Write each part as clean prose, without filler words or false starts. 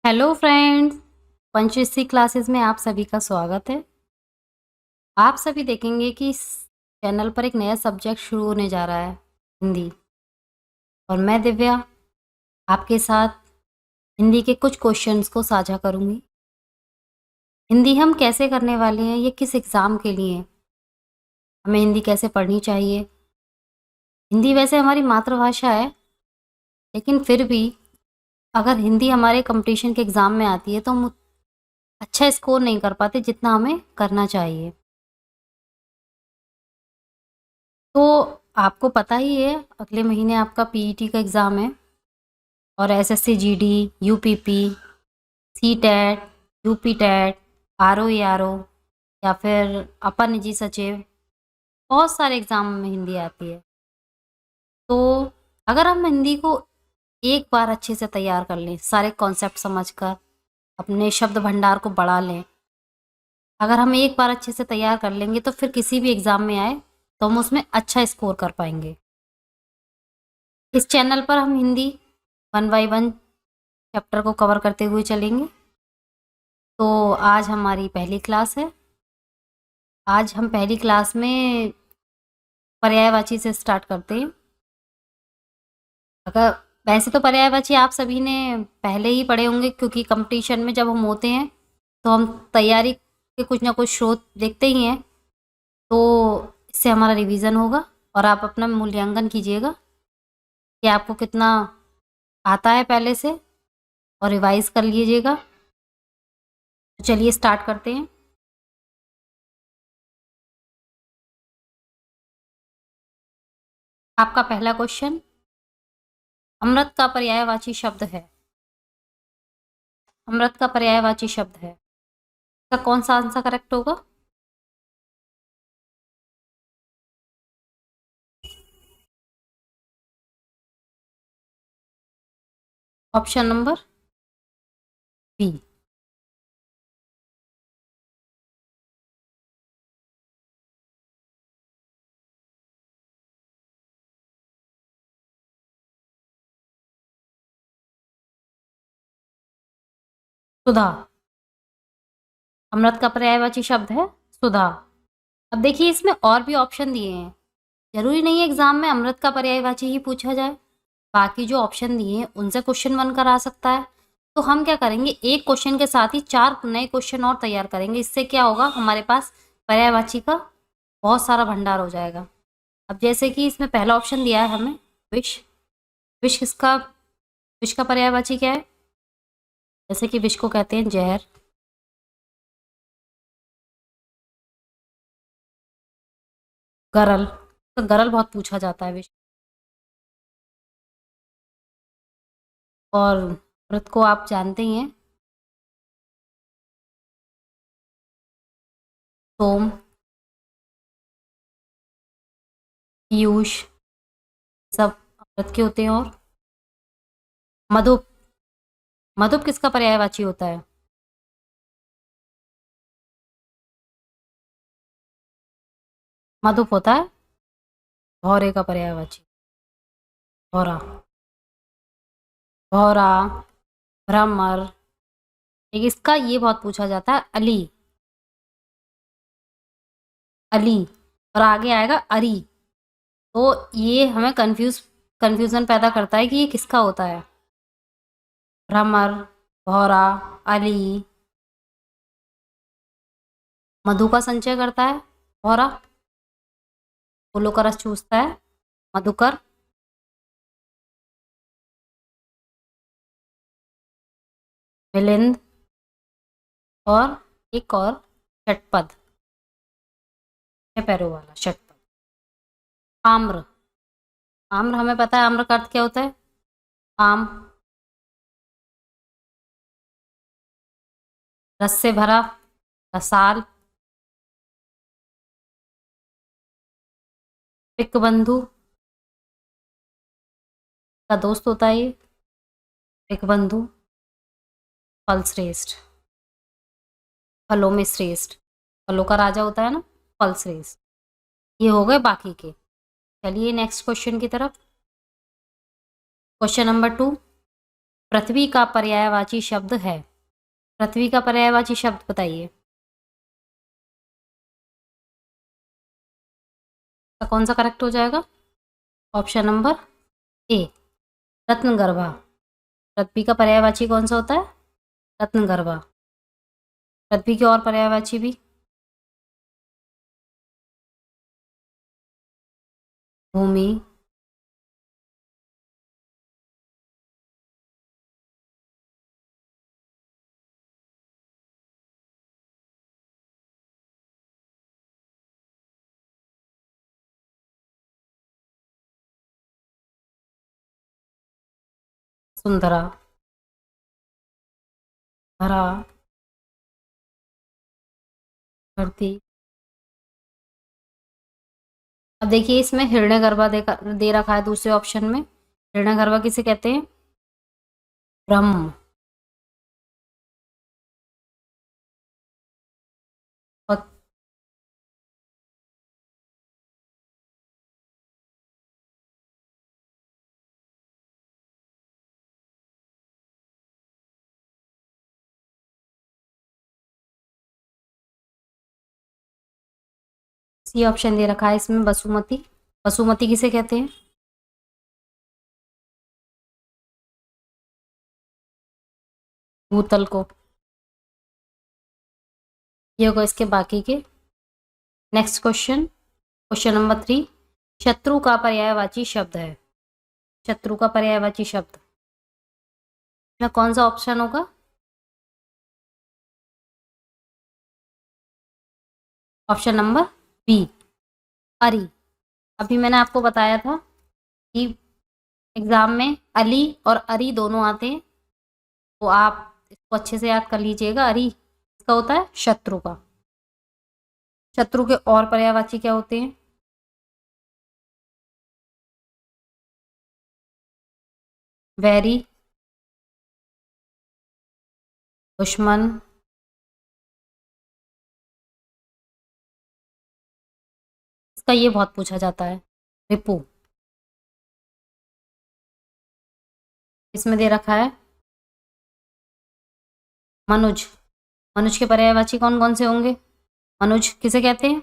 Hello friends, पंचवीसी classes में आप सभी का स्वागत है। आप सभी देखेंगे कि इस चैनल पर एक नया सब्जेक्ट शुरू होने जा रहा है, हिंदी। और मैं दिव्या आपके साथ हिंदी के कुछ क्वेश्चंस को साझा करूंगी। हिंदी हम कैसे करने वाले हैं, ये किस एग्ज़ाम के लिए है, हमें हिंदी कैसे पढ़नी चाहिए। हिंदी वैसे हमारी मातृभाषा है, लेकिन फिर भी अगर हिंदी हमारे कंपटीशन के एग्ज़ाम में आती है तो हम अच्छा स्कोर नहीं कर पाते जितना हमें करना चाहिए। तो आपको पता ही है, अगले महीने आपका पीईटी का एग्ज़ाम है और SSC GD, UPP, CTET, UP TET, RO या फिर अपर निजी सचिव, बहुत सारे एग्ज़ाम में हिंदी आती है। तो अगर हम हिंदी को एक बार अच्छे से तैयार कर लें, सारे कॉन्सेप्ट समझकर अपने शब्द भंडार को बढ़ा लें, अगर हम एक बार अच्छे से तैयार कर लेंगे तो फिर किसी भी एग्ज़ाम में आए तो हम उसमें अच्छा स्कोर कर पाएंगे। इस चैनल पर हम हिंदी 1 बाय 1 चैप्टर को कवर करते हुए चलेंगे। तो आज हमारी पहली क्लास है। आज हम पहली क्लास में पर्यायवाची से स्टार्ट करते हैं। अगर वैसे तो पर्यायवाची आप सभी ने पहले ही पढ़े होंगे, क्योंकि कंपटीशन में जब हम होते हैं तो हम तैयारी के कुछ ना कुछ स्रोत देखते ही हैं। तो इससे हमारा रिवीजन होगा और आप अपना मूल्यांकन कीजिएगा कि आपको कितना आता है पहले से, और रिवाइज कर लीजिएगा। तो चलिए स्टार्ट करते हैं। आपका पहला क्वेश्चन, अमृत का पर्यायवाची शब्द है। अमृत का पर्यायवाची शब्द है, इसका कौन सा आंसर करेक्ट होगा? Option number B. सुधा, अमृत का पर्यायवाची शब्द है सुधा। अब देखिए, इसमें और भी ऑप्शन दिए हैं। जरूरी नहीं है एग्जाम में अमृत का पर्यायवाची ही पूछा जाए, बाकी जो ऑप्शन दिए हैं उनसे क्वेश्चन बनकर आ सकता है। तो हम क्या करेंगे, एक क्वेश्चन के साथ ही 4 नए क्वेश्चन और तैयार करेंगे। इससे क्या होगा, हमारे पास पर्यायवाची का बहुत सारा भंडार हो जाएगा। अब जैसे कि इसमें पहला ऑप्शन दिया है हमें विष। विष किसका, विष का पर्यायवाची क्या है? जैसे कि विष को कहते हैं जहर। गरल, तो गरल बहुत पूछा जाता है विष। और व्रत को आप जानते ही हैं, सोम, पीयूष, सब व्रत के होते हैं। और मधुप, मधुप किसका पर्यायवाची होता है? मधुप होता है भौरे का पर्यायवाची। भौरा, भौरा, भ्रमर। एक इसका ये बहुत पूछा जाता है अली, अली, और आगे आएगा अरी। तो ये हमें कंफ्यूजन पैदा करता है कि ये किसका होता है। भ्रमर, भौरा, अली। मधु का संचय करता है भौरा, फूलों का रस चूसता है मधुकर। मिलिंद, और एक और षटपद, छह पैरों वाला षटपद। आम्र, आम्र हमें पता है आम्र का अर्थ क्या होता है, आम। रस से भरा, रसाल। पिक बंधु का दोस्त होता है ये, पिक बंधु। फल श्रेष्ठ, फलों में श्रेष्ठ, फलों का राजा होता है ना, फल श्रेष्ठ। ये हो गए बाकी के। चलिए नेक्स्ट क्वेश्चन की तरफ। क्वेश्चन नंबर 2, पृथ्वी का पर्यायवाची शब्द है। पृथ्वी का पर्यायवाची शब्द बताइए। तो कौन सा करेक्ट हो जाएगा? ऑप्शन नंबर ए, रत्नगर्भा। पृथ्वी का पर्यायवाची कौन सा होता है? रत्नगर्भा। पृथ्वी की और पर्यायवाची भी, भूमि, सुंदरा, धरा, धरती। अब देखिए इसमें हिरण्यगर्भा दे रखा है दूसरे ऑप्शन में। हिरण्यगर्भा किसे कहते हैं? ब्रह्म। और सी ऑप्शन दे रखा है इसमें, वसुमती। वसुमती किसे कहते हैं? भूतल को। ये होगा इसके बाकी के। नेक्स्ट क्वेश्चन, क्वेश्चन नंबर 3, शत्रु का पर्यायवाची शब्द है। शत्रु का पर्यायवाची शब्द में कौन सा ऑप्शन होगा? ऑप्शन नंबर बी, अरी। अभी मैंने आपको बताया था कि एग्जाम में अली और अरी दोनों आते हैं, तो आप इसको अच्छे से याद कर लीजिएगा। अरी इसका होता है शत्रु का। शत्रु के और पर्यायवाची क्या होते हैं? वैरी, दुश्मन, इसका ये बहुत पूछा जाता है, रिपु। इसमें दे रखा है मनुज। मनुज के पर्यायवाची कौन कौन से होंगे? मनुज किसे कहते हैं?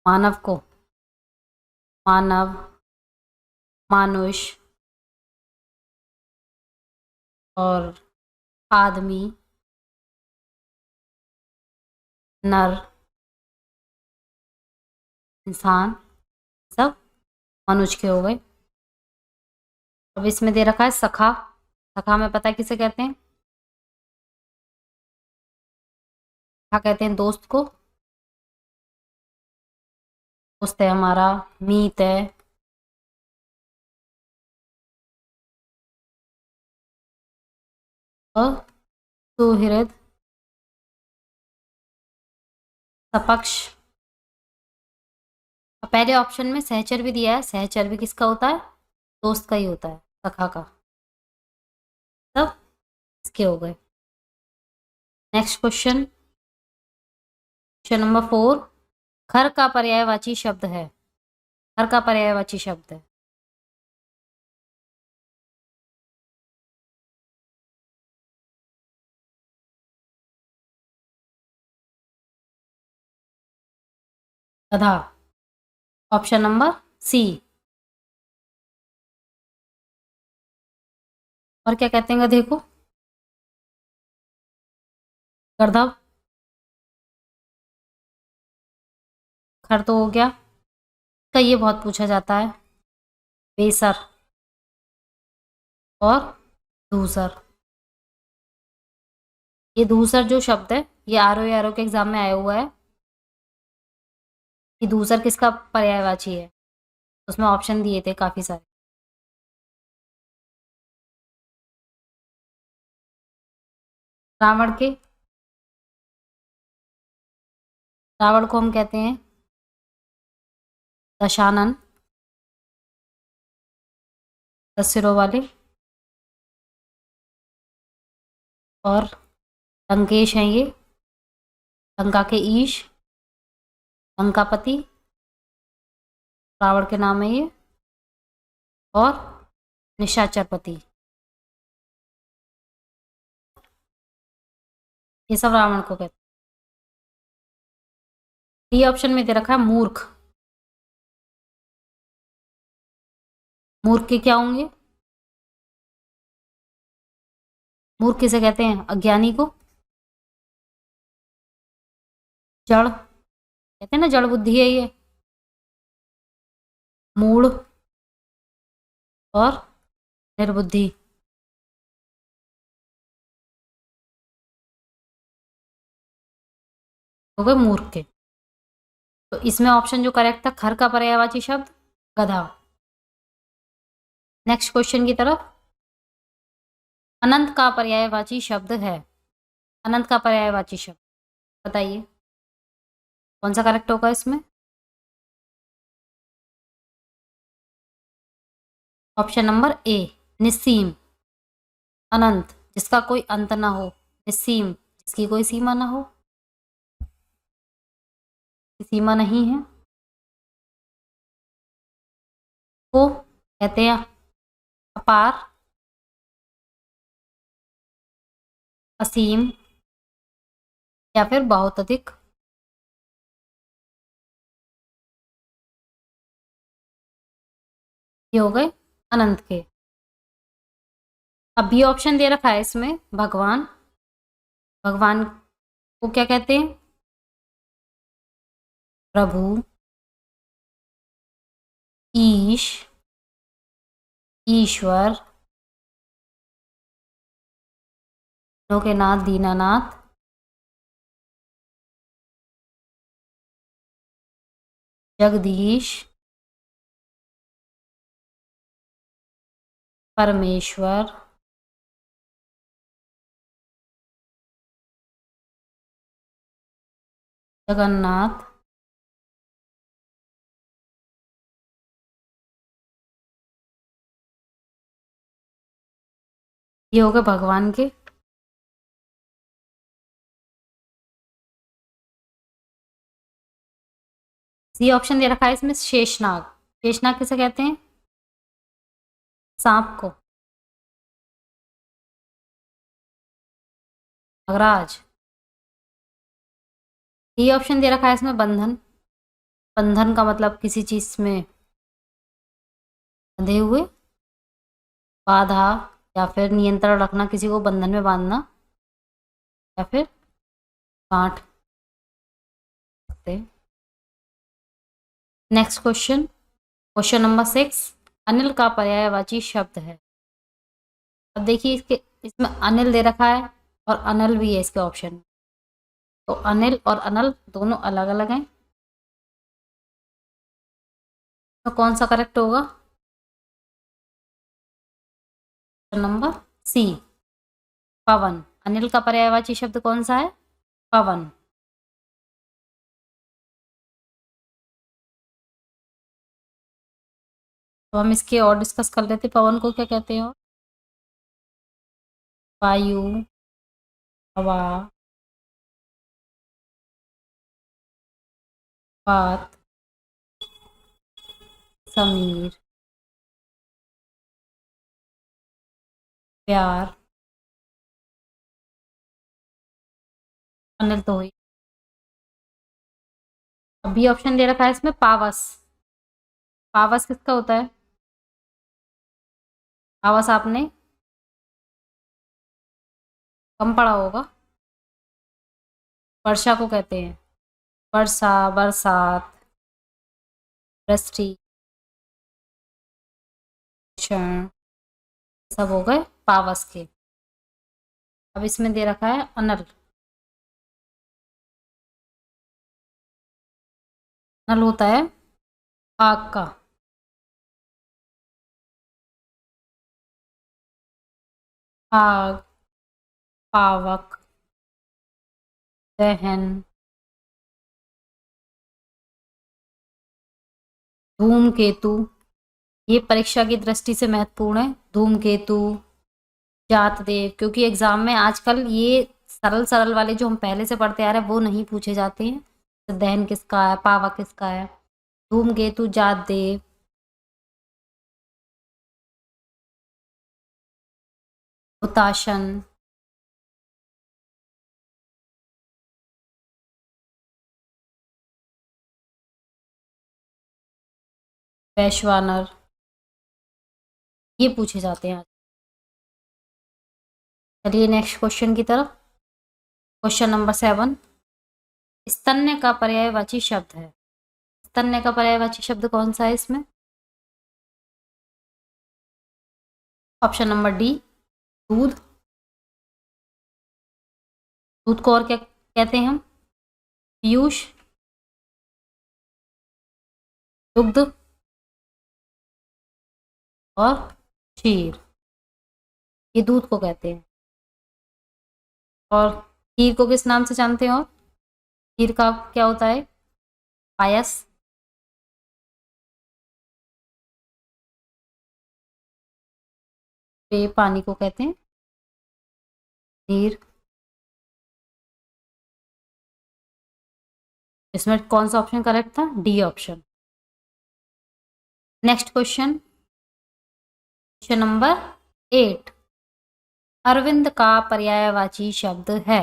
मानव को। मानव, मानुष और आदमी, नर, इंसान, सब मनुज के हो गए। अब इसमें दे रखा है सखा। सखा में पता है किसे कहते हैं? सखा कहते हैं दोस्त को। दोस्त है हमारा, मीत है, और सुहृद, सपक्ष। पहले ऑप्शन में सहचर भी दिया है, सहचर भी किसका होता है? दोस्त का ही होता है, सखा का। सब इसके हो गए। नेक्स्ट क्वेश्चन, क्वेश्चन नंबर 4, खर का पर्यायवाची शब्द है। खर का पर्यायवाची शब्द है। गधा। Option number C. और क्या कहते हैं गधे को? गर्दभ। खर तो हो गया। का ये बहुत पूछा जाता है, बेसर और धूसर। ये धूसर जो शब्द है ये आरओ के एग्जाम में आया हुआ है कि धूसर किसका पर्यायवाची है। उसमें ऑप्शन दिए थे काफी सारे। रावण के, रावण को हम कहते हैं दशानन, 10 सिरों वाले। और लंकेश हैं ये, लंका के ईश, लंकापति, रावण के नाम है ये। और निशाचरपति, ये सब रावण को कहते। डी ऑप्शन में दे रखा है मूर्ख। मूर्ख के क्या होंगे? मूर्ख किसे कहते हैं? अज्ञानी को। जड़ कहते हैं ना, जड़ बुद्धि है ये। मूढ़ और निर्बुद्धि। हो गए मूर्ख के। तो इसमें ऑप्शन जो करेक्ट था, खर का पर्यायवाची शब्द गधा। नेक्स्ट क्वेश्चन की तरफ। अनंत का पर्यायवाची शब्द है। अनंत का पर्यायवाची शब्द बताइए कौन सा करेक्ट होगा इसमें? ऑप्शन नंबर ए, निस्सीम। अनंत जिसका कोई अंत ना हो, निस्सीम जिसकी कोई सीमा ना हो। सीमा नहीं है तो कहते हैं अपार, असीम या फिर बहुत अधिक। ये हो गए अनंत के। अब भी ऑप्शन दे रखा है इसमें भगवान। भगवान को क्या कहते हैं? प्रभु, ईश, ईश्वर, नो के नाथ, दीनानाथ, जगदीश, परमेश्वर, जगन्नाथ, ये हो गए भगवान के। सी ऑप्शन दे रखा है इसमें शेषनाग। शेषनाग किसे कहते हैं? सांप को। नागराज। ये ऑप्शन दे रखा है इसमें बंधन। बंधन का मतलब किसी चीज में बंधे हुए, बाधा या फिर नियंत्रण रखना, किसी को बंधन में बांधना या फिर गांठ। Next question, question number 6। Anil का पर्यायवाची शब्द है। अब देखिए इसके, इसमें अनिल दे रखा है और अनल भी है इसके ऑप्शन में। तो अनिल और अनल दोनों अलग अलग हैं, तो कौन सा करेक्ट होगा? नंबर सी, पवन। अनिल का पर्यायवाची शब्द कौन सा है? पवन। तो हम इसके और डिस्कस कर लेते, पवन को क्या कहते हैं? वायु, हवा, बात, समीर, प्यार, अनिल तो हुई। अभी ऑप्शन दे रखा है इसमें पावस। पावस किसका होता है? पावस आपने कम पढ़ा होगा। वर्षा को कहते हैं। वर्षा, बरसात, वृष्टि, क्षण, सब हो गए पावस के। अब इसमें दे रखा है अनल। अनल होता है आग का। आग, पावक, दहन, धूमकेतु। ये परीक्षा की दृष्टि से महत्वपूर्ण है। धूमकेतु, जात देव, क्योंकि एग्जाम में आजकल ये सरल सरल वाले जो हम पहले से पढ़ते आ रहे हैं वो नहीं पूछे जाते हैं। तो दहन किसका है, पावक किसका है? धूमकेतु, जात देव, हुताशन, वैश्वानर, ये पूछे जाते हैं। चलिए नेक्स्ट क्वेश्चन की तरफ। क्वेश्चन नंबर 7, स्तन्य का पर्यायवाची शब्द है। स्तन्य का पर्यायवाची शब्द कौन सा है इसमें? ऑप्शन नंबर डी, दूध। दूध को और क्या कहते हैं हम? पीयूष, दुग्ध और क्षीर, ये दूध को कहते हैं। और खीर को किस नाम से जानते हो? खीर का क्या होता है? पायस। ये पानी को कहते हैं खीर। इसमें कौन सा ऑप्शन करेक्ट था? D option. Next question, question number 8, अरविंद का पर्यायवाची शब्द है।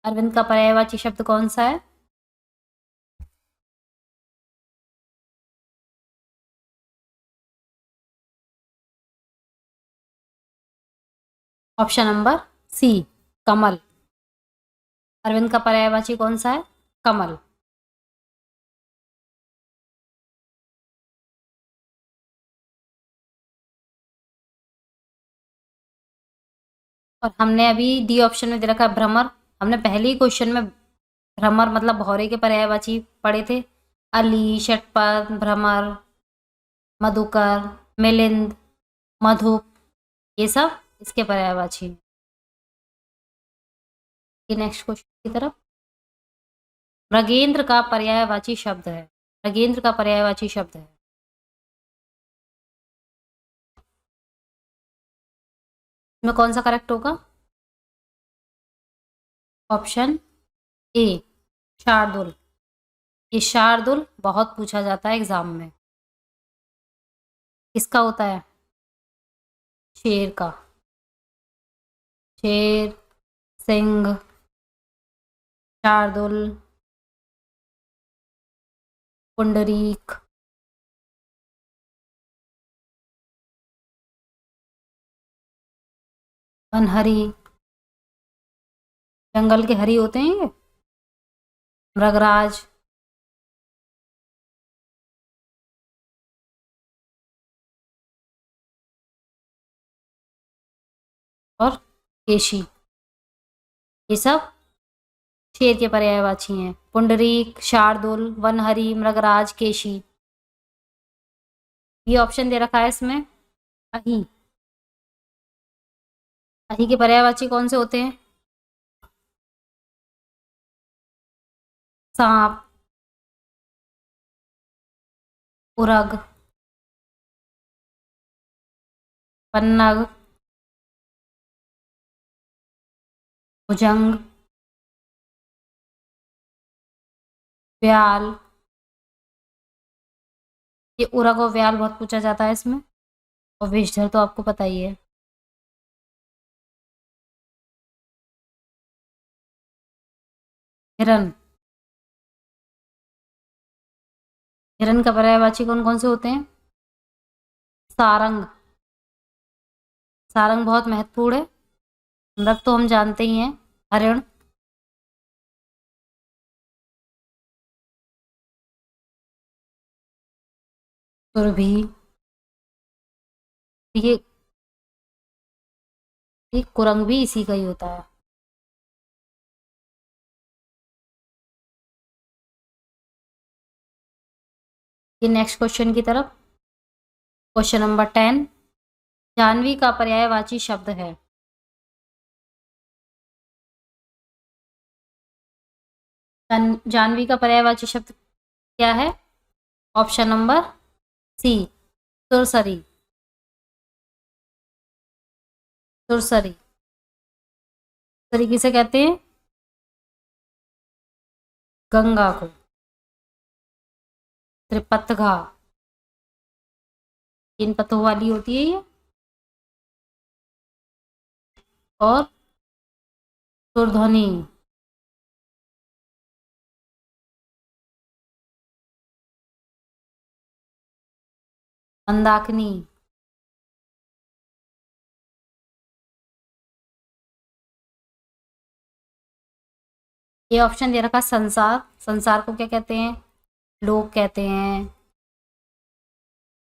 अरविंद का पर्यायवाची शब्द कौन सा है? ऑप्शन नंबर सी, कमल। अरविंद का पर्यायवाची कौन सा है? कमल। और हमने अभी डी ऑप्शन में दे रखा है भ्रमर। हमने पहले ही क्वेश्चन में भ्रमर मतलब भौरे के पर्यायवाची पढ़े थे। अली, षटपथ, भ्रमर, मधुकर, मिलिंद, मधुप, ये सब इसके पर्यायवाची हैं। नेक्स्ट क्वेश्चन की तरफ। मृगेंद्र का पर्यायवाची शब्द है। मृगेंद्र का पर्यायवाची शब्द है। इसमें कौन सा करेक्ट होगा? Option A, Shardul. ये शार्दुल बहुत पूछा जाता है एग्जाम में। किसका होता है? शेर का। शेर, सिंह, शार्दुल, पुंडरीक, वनहरी, जंगल के हरी होते हैं ये, मृगराज, और केशी, ये सब शेर के पर्यायवाची हैं। पुंडरीक, शार्दुल, वनहरी, मृगराज, केशी। ये ऑप्शन दे रखा है इसमें अही। अही के पर्यायवाची कौन से होते हैं? सांप, उरग, पन्नग, भुजंग, व्याल। ये उरग और व्याल बहुत पूछा जाता है इसमें। और विषधर तो आपको पता ही है। हिरन। हिरन का पर्यायवाची कौन कौन से होते हैं? सारंग। सारंग बहुत महत्वपूर्ण है। मृग तो हम जानते ही हैं, हरिण। सुरभि। ये कुरंग भी इसी का ही होता है। ये नेक्स्ट क्वेश्चन की तरफ। क्वेश्चन नंबर 10, जानवी का पर्यायवाची शब्द है। जानवी का पर्यायवाची शब्द क्या है? ऑप्शन नंबर सी, सुरसरी। सुरसरी। सरी किसे कहते हैं? गंगा को। त्रिपतघा, तीन पतों वाली होती है ये। और सुरध्वनि। मंदाकिनी। ये ऑप्शन दे रखा संसार। संसार को क्या कहते हैं? लोक कहते हैं,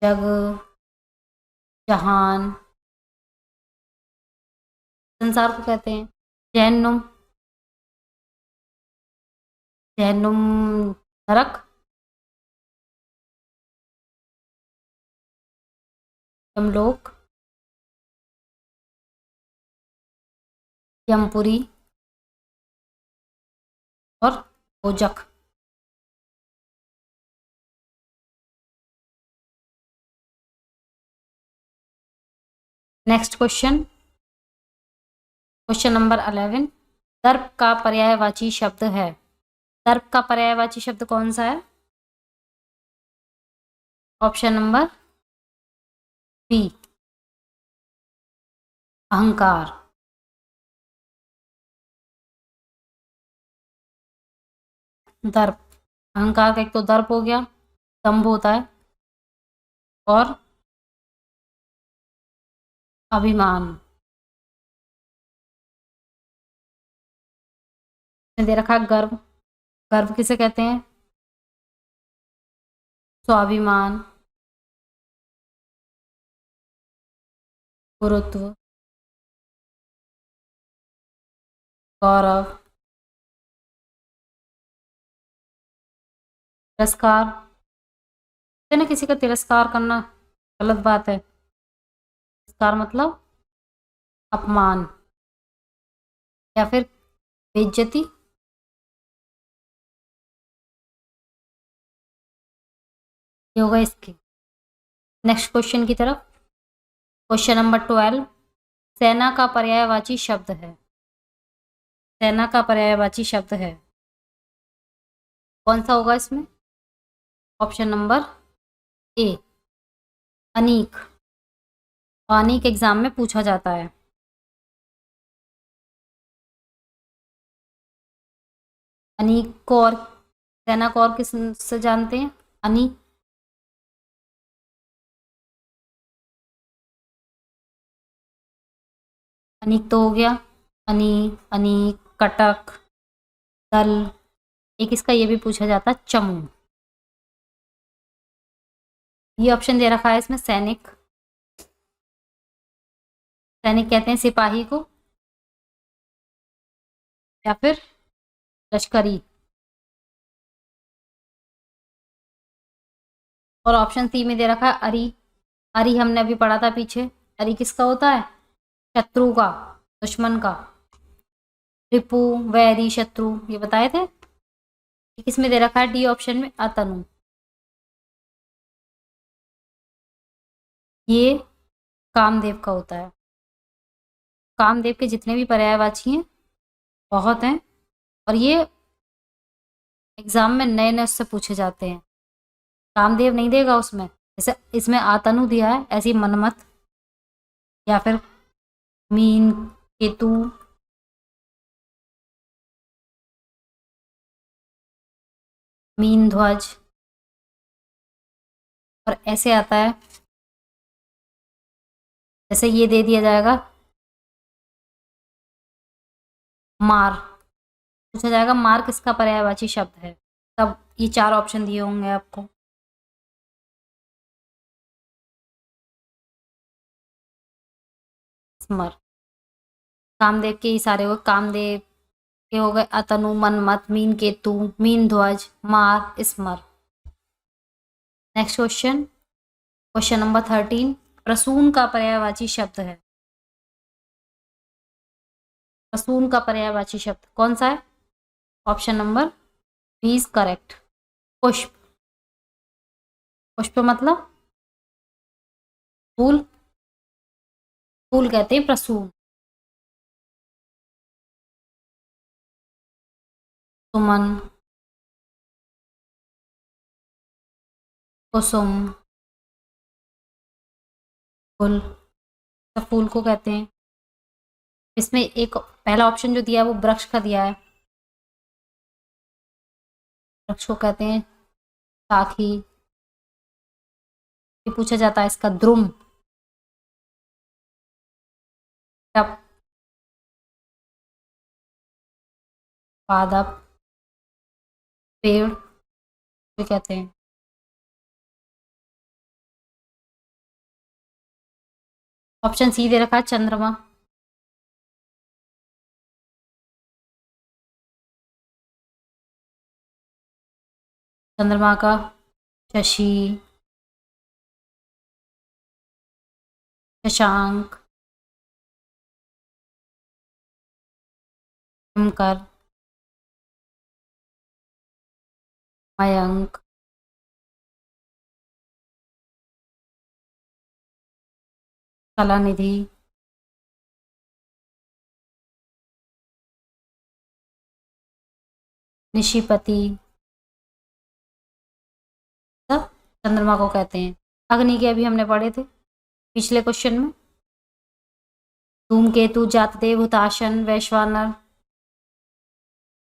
जग, जहान। संसार को कहते हैं। जहन्नुम। जहन्नुम नरक। यमलोक। यमपुरी और ओजक। Next question, question number 11। दर्प का पर्यायवाची शब्द है। दर्प का पर्यायवाची शब्द कौन सा है? ऑप्शन नंबर बी, अहंकार। दर्प, अहंकार का एक तो दर्प हो गया, दम्भ होता है, और अभिमान। दे रखा है गर्व। गर्व किसे कहते हैं? स्वाभिमान, गुरुत्व, गौरव, तिरस्कार। है ना, किसी का तिरस्कार करना गलत बात है। तिरस्कार मतलब अपमान या फिर बेइज्जती। ये होगा इसके। नेक्स्ट क्वेश्चन की तरफ, क्वेश्चन नंबर 12। सेना का पर्यायवाची शब्द है। सेना का पर्यायवाची शब्द है, कौन सा होगा इसमें? ऑप्शन नंबर ए, अनीक। अनीक एग्जाम में पूछा जाता है। अनीक को और सेना को और किस से जानते हैं? अनीक। अनीक तो हो गया, अनी, अनीक, कटक, दल। एक इसका ये भी पूछा जाता है, चमू। ये ऑप्शन दे रखा है इसमें, सैनिक। सैनिक कहते हैं सिपाही को, या फिर लश्करी। और ऑप्शन सी में दे रखा है अरी। अरी हमने अभी पढ़ा था पीछे। अरी किसका होता है? शत्रु का, दुश्मन का। रिपु, वैरी, शत्रु, ये बताए थे। किसमें दे रखा है? डी ऑप्शन में, अतनु। ये कामदेव का होता है। कामदेव के जितने भी पर्यायवाची हैं बहुत हैं, और ये एग्जाम में नए नए उससे पूछे जाते हैं। कामदेव नहीं देगा उसमें, जैसे इसमें आतनु दिया है, ऐसी मनमत, या फिर मीन, केतु, मीन ध्वज, और ऐसे आता है, जैसे ये दे दिया जाएगा मार। पूछा जाएगा मार किसका पर्यायवाची शब्द है, तब ये चार ऑप्शन दिए होंगे आपको। स्मर। कामदेव के ही सारे हो, कामदेव के हो गए, अतनु, मनमत, मीन केतु, मीन ध्वज, मार, स्मर। Next question, question number 13। प्रसून का पर्यायवाची शब्द है। प्रसून का पर्यायवाची शब्द कौन सा है? Option number B is correct, पुष्प। पुष्प मतलब फूल, फूल कहते हैं प्रसून। सुमन, कुसुम, फूल, सब फूल को कहते हैं। इसमें एक पहला ऑप्शन जो दिया है वो वृक्ष का दिया है। वृक्ष को कहते हैं शाखी। ये पूछा जाता है इसका द्रुम, टप, पादप, पेड़ भी कहते हैं। ऑप्शन सी दे रखा है चंद्रमा। चंद्रमा का शशि, शशांक, हिमकर, मयंक, कलानिधि, निशिपति, सब चंद्रमा को कहते हैं। अग्नि के अभी हमने पढ़े थे पिछले क्वेश्चन में। धूमकेतु, जातदेव, हुताशन, वैश्वानर,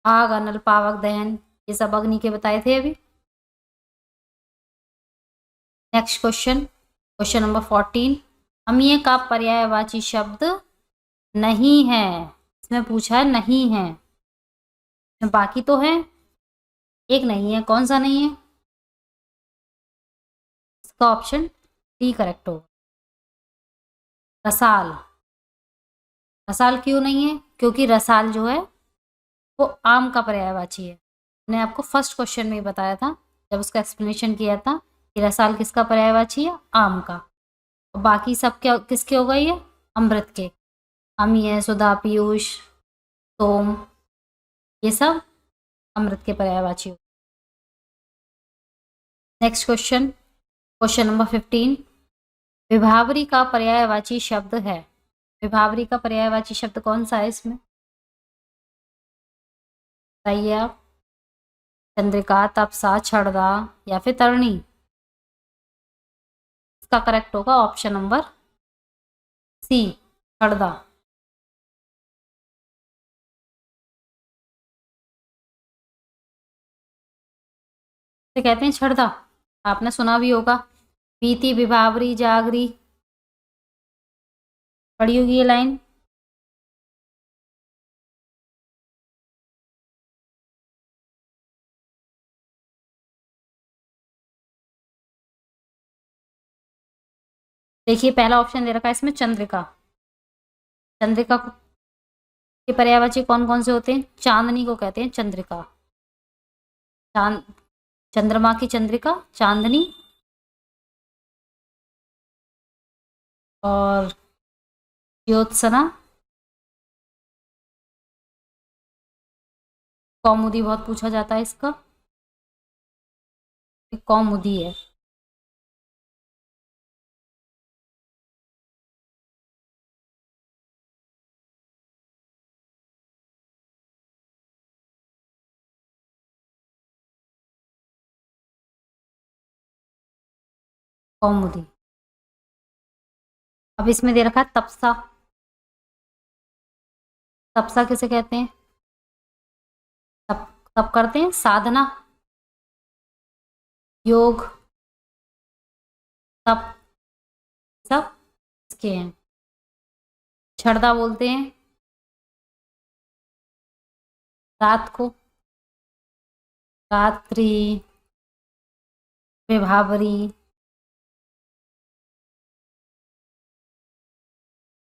आग, अनल, पावक, दहन, ये सब अग्नि के बताए थे अभी। Next question, question number 14। अमीय का पर्यायवाची शब्द नहीं है। इसमें पूछा है नहीं है, बाकी तो है, एक नहीं है। कौन सा नहीं है? इसका ऑप्शन डी करेक्ट होगा, रसाल। रसाल क्यों नहीं है? क्योंकि रसाल जो है वो आम का पर्यायवाची है। मैंने आपको फर्स्ट क्वेश्चन में ही बताया था जब उसका एक्सप्लेनेशन किया था कि रसाल किसका पर्यायवाची है? आम का। और बाकी सब क्या किसके हो गई है? अमृत के। अमीय, सुधा, पीयूष, सोम, ये सब अमृत के पर्यायवाची हो। Next question, question number 15। विभावरी का पर्यायवाची शब्द है। विभावरी का पर्यायवाची शब्द कौन सा है इसमें? बताइए आप। चंद्रिका, तपसा, छड़दा या फिर तरणी? इसका करेक्ट होगा ऑप्शन नंबर सी, छड़दा। तो कहते हैं छड़दा, आपने सुना भी होगा। बीती, विभावरी, जागरी, पढ़ी होगी ये लाइन। देखिए पहला ऑप्शन दे रखा है इसमें चंद्रिका। चंद्रिका के पर्यायवाची कौन कौन से होते हैं? चांदनी को कहते हैं चंद्रिका। चांद, चंद्रमा की चंद्रिका चांदनी, और ज्योत्सना, कौमुदी बहुत पूछा जाता है इसका, कौमुदी है। कौमुदी। अब इसमें दे रखा है तपसा। तपसा किसे कहते हैं? तप, तप करते हैं, साधना, योग, तप, सब इसके हैं। छड़दा बोलते हैं रात को, रात्रि, विभावरी,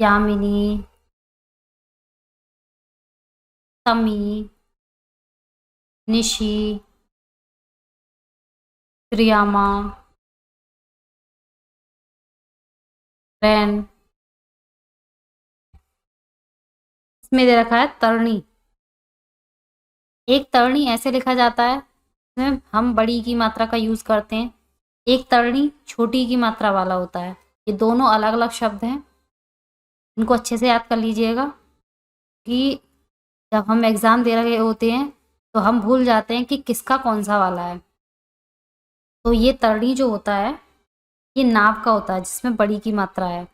यामिनी, तमी, निशी, त्रियामा, रैन। इसमें दे रखा है तरणी। एक तरणी ऐसे लिखा जाता है इसमें हम बड़ी की मात्रा का यूज करते हैं, एक तरणी छोटी की मात्रा वाला होता है। ये दोनों अलग अलग शब्द हैं, इनको अच्छे से याद कर लीजिएगा कि जब हम एग्जाम दे रहे होते हैं तो हम भूल जाते हैं कि किसका कौन सा वाला है। तो ये तरणी जो होता है ये नाव का होता है जिसमें बड़ी की मात्रा है,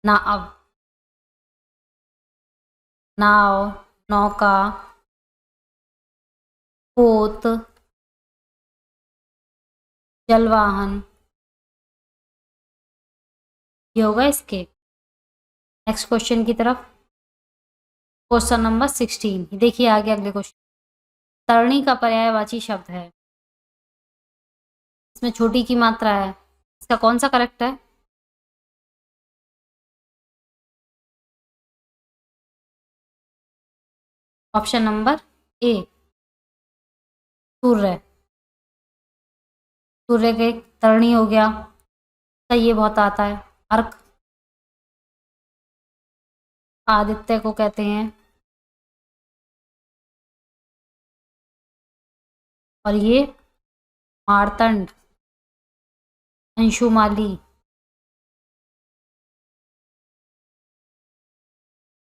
नाव। नाव, नौका, पोत, जलवाहन, ये होगा इसके। नेक्स्ट क्वेश्चन की तरफ, क्वेश्चन नंबर 16। देखिए आगे अगले क्वेश्चन। तरणी का पर्यायवाची शब्द है, इसमें छोटी की मात्रा है, इसका कौन सा करेक्ट है? ऑप्शन नंबर ए, सूर्य। सूर्य के तरणी हो गया, तो ये बहुत आता है। अर्क, आदित्य को कहते हैं। और ये मार्तंड, अंशुमाली,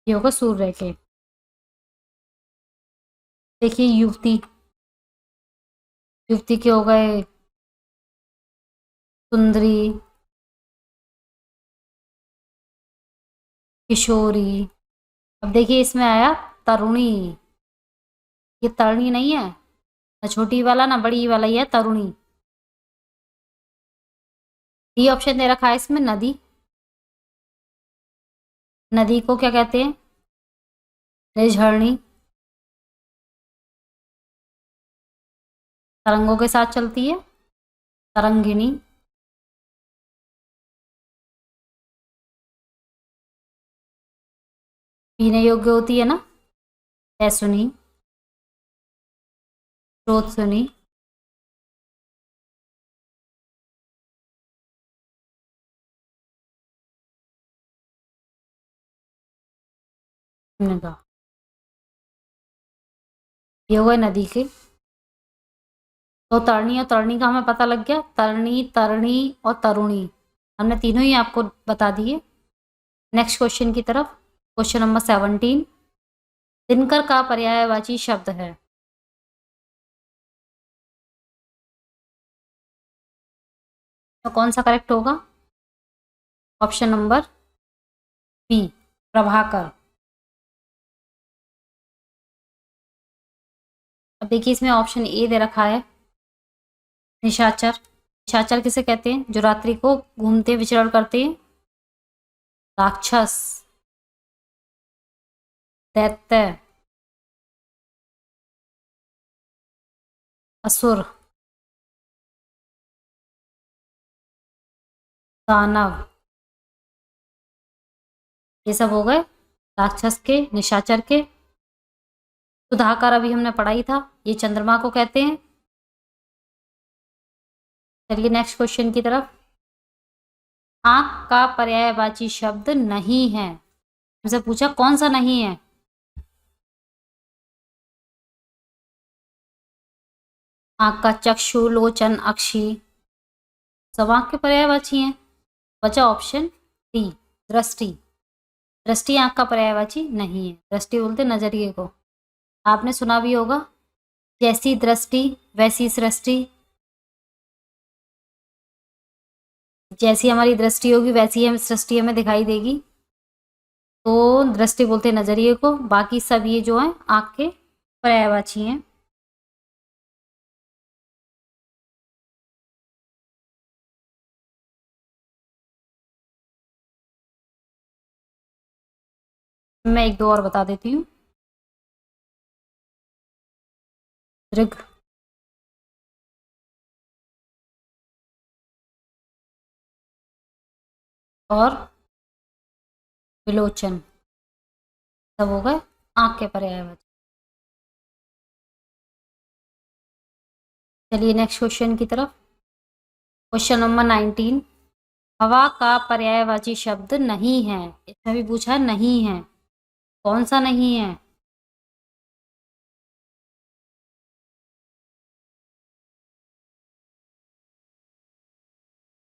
ये होगा सूर्य के। देखिए युवती, युवती के हो गए सुंदरी, किशोरी। अब देखिए इसमें आया तरुणी, ये तरणी नहीं है ना, छोटी वाला ना बड़ी वाला, ये है तरुणी। डी ऑप्शन दे रखा है इसमें नदी। नदी को क्या कहते हैं? झरणी, तरंगों के साथ चलती है, तरंगिणी। पीने योग्य होती है ना, ऐसुनी, स्रोतसुनी। नगा, ये हुआ नदी के। तो तरणी और तरणी का हमें पता लग गया, तरणी, तरणी और तरुणी, हमने तीनों ही आपको बता दिए। नेक्स्ट क्वेश्चन की तरफ, क्वेश्चन नंबर 17। दिनकर का पर्यायवाची शब्द है, तो कौन सा करेक्ट होगा? ऑप्शन नंबर बी, प्रभाकर। अब देखिए इसमें ऑप्शन ए दे रखा है निशाचर। निशाचर किसे कहते हैं? जो रात्रि को घूमते विचरण करते हैं। राक्षस, दैत्य, असुर, दानव, ये सब हो गए राक्षस के, निशाचर के। सुधाकर अभी हमने पढ़ाई था, ये चंद्रमा को कहते हैं। चलिए नेक्स्ट क्वेश्चन की तरफ। आंख का पर्यायवाची शब्द नहीं है, हमसे पूछा कौन सा नहीं है। आंख का चक्षु, लोचन, अक्षी, सब आंख के पर्यायवाची हैं। बचा ऑप्शन डी, दृष्टि। दृष्टि आंख का पर्यायवाची नहीं है, दृष्टि बोलते नजरिए को। आपने सुना भी होगा, जैसी दृष्टि वैसी सृष्टि, जैसी हमारी दृष्टि होगी वैसी हम सृष्टि हमें दिखाई देगी। तो दृष्टि बोलते नजरिए को, बाकी सब ये जो है आंख के पर्यायवाची हैं। मैं एक दो और बता देती हूँ। ऋग, और विलोचन, सब हो गए आंख के पर्यायवाची। चलिए नेक्स्ट क्वेश्चन की तरफ, क्वेश्चन नंबर 19। हवा का पर्यायवाची शब्द नहीं है, इसमें भी पूछा है नहीं है, कौन सा नहीं है?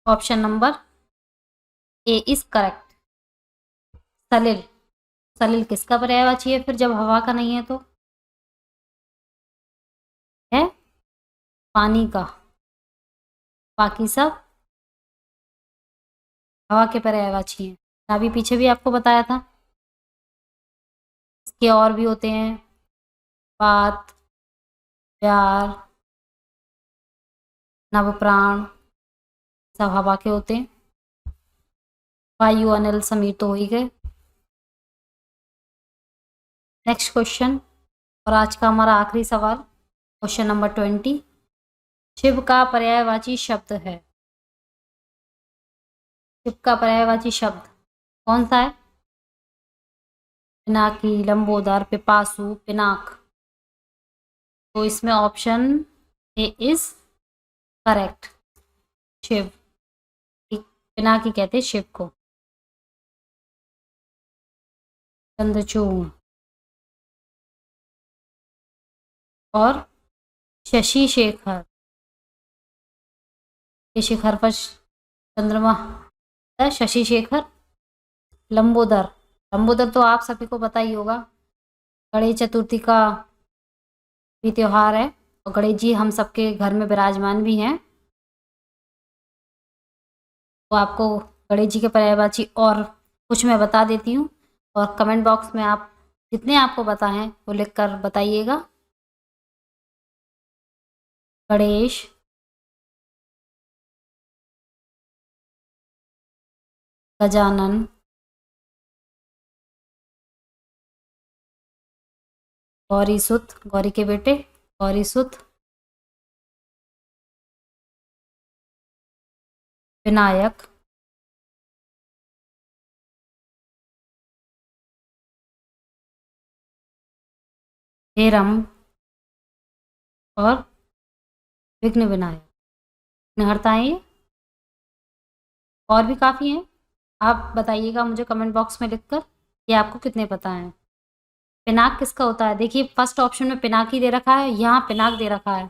Option number A is correct, Salil. Salil किसका पर्यायवाची है फिर जब हवा का नहीं है? तो है पानी का, बाकी सब हवा के पर्यायवाची हैं। अभी पीछे भी आपको बताया था। इसके और भी होते हैं, बात, प्यार, नवप्राण, सब हवा के होते हैं। वायु, अनिल, समीर तो हो ही गए। नेक्स्ट क्वेश्चन और आज का हमारा आखिरी सवाल, क्वेश्चन नंबर 20। शिव का पर्यायवाची शब्द है। शिव का पर्यायवाची शब्द कौन सा है? पिनाकी, लंबोदर, पिपासु, पिनाक। तो इसमें option A is correct, Shiv. पिनाकी कहते हैं शिव को। चंद्रचूड़ और शशि शेखर, ये शिखर पर चंद्रमा है, शशि शेखर। लंबोदर, लंबोदर तो आप सभी को पता ही होगा, गणेश चतुर्थी का भी त्योहार है और गणेश जी हम सबके घर में विराजमान भी हैं। तो आपको गणेश जी के पर्यायवाची और कुछ मैं बता देती हूँ और कमेंट बॉक्स में आप जितने आपको पता है वो लिख कर बताइएगा। गणेश, गजानन, गौरीसुत, गौरी के बेटे गौरीसुत, विनायक, हेरम और विघ्न विनायक, विघ्नहर्ता है ये। और भी काफ़ी हैं, आप बताइएगा मुझे कमेंट बॉक्स में लिखकर कि आपको कितने पता हैं। पिनाक किसका होता है? देखिए फर्स्ट ऑप्शन में पिनाक ही दे रखा है, यहाँ पिनाक दे रखा है।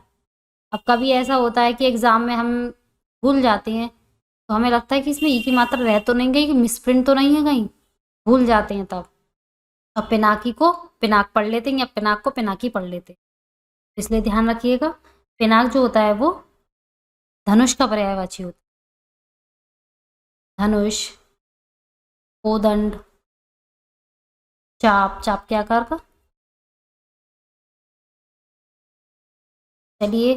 अब कभी ऐसा होता है कि एग्ज़ाम में हम भूल जाते हैं, तो हमें लगता है कि इसमें ई की मात्रा रह तो नहीं गई, कि मिसप्रिंट तो नहीं है कहीं, भूल जाते हैं तब। अब पिनाकी को पिनाक पढ़ लेते हैं या पिनाक को पिनाकी पढ़ लेते हैं, इसलिए ध्यान रखिएगा। पिनाक जो होता है वो धनुष का पर्यायवाची होता है। धनुष, कोदंड, चाप, चाप के आकार का। चलिए,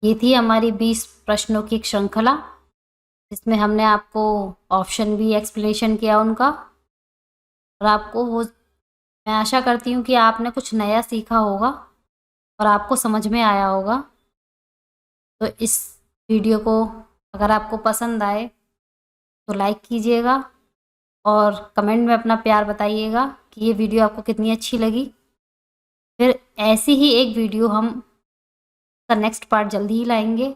ये थी हमारी 20 प्रश्नों की एक श्रृंखला, जिसमें हमने आपको ऑप्शन भी एक्सप्लेनेशन किया उनका, और आपको वो, मैं आशा करती हूँ कि आपने कुछ नया सीखा होगा और आपको समझ में आया होगा। तो इस वीडियो को अगर आपको पसंद आए तो लाइक कीजिएगा और कमेंट में अपना प्यार बताइएगा कि ये वीडियो आपको कितनी अच्छी लगी। फिर ऐसी ही एक वीडियो हम का नेक्स्ट पार्ट जल्दी ही लाएंगे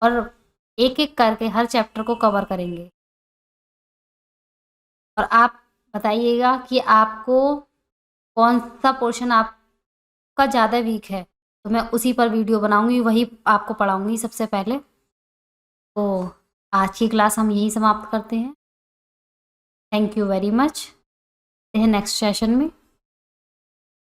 और एक एक करके हर चैप्टर को कवर करेंगे। और आप बताइएगा कि आपको कौन सा पोर्शन आपका ज़्यादा वीक है, तो मैं उसी पर वीडियो बनाऊंगी, वही आपको पढ़ाऊंगी सबसे पहले। तो आज की क्लास हम यहीं समाप्त करते हैं। Thank you very much. Next session में।